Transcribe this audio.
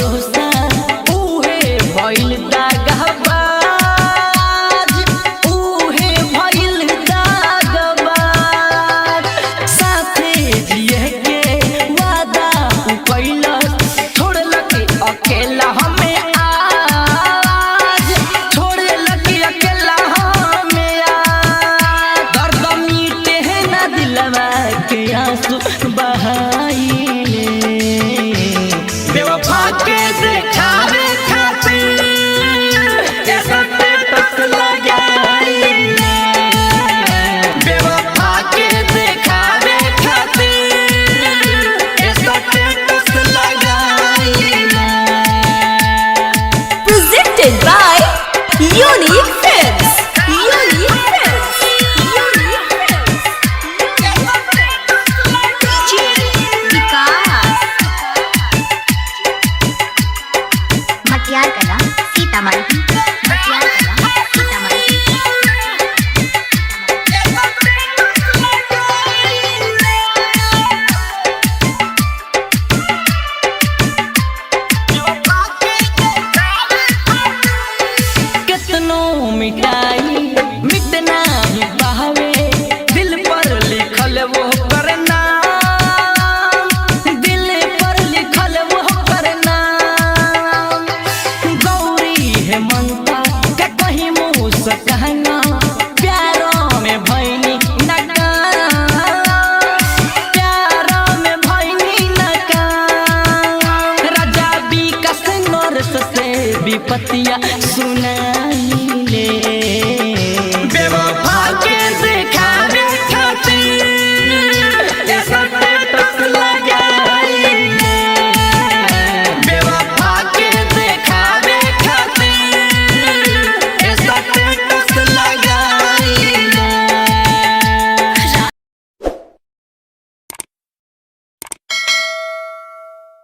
भरोसा उहे भइल दागबाज, उहे भइल दागबाज। साथे जिए के वादा कैलस, छोड़लक अकेला हमें आज, छोड़लक अकेला हमें आज। दर्द मीटे है ना दिलवा के आंसू बहाइले, बेवफा के देखावे खातिर ऐसा स्टेटस लगाइले, बेवफा के देखावे खातिर ऐसा स्टेटस लगाइले। Presented by Unique Films. Unique Films. Unique Films. DJ विकास मटियार कला सीतामढ़ी। मटियार कला सीतामढ़ी। कितनो मिटाई मिटना ही पावे, दिल पर लिखल वो करना, दिल पर लिखल वो करना। गौरी है ममता के कहीं मुँह से कहना, प्यारों में भैनी नकाम, प्यारों में भैनी नकाम। राजा विकास नरस से विपतिया सुना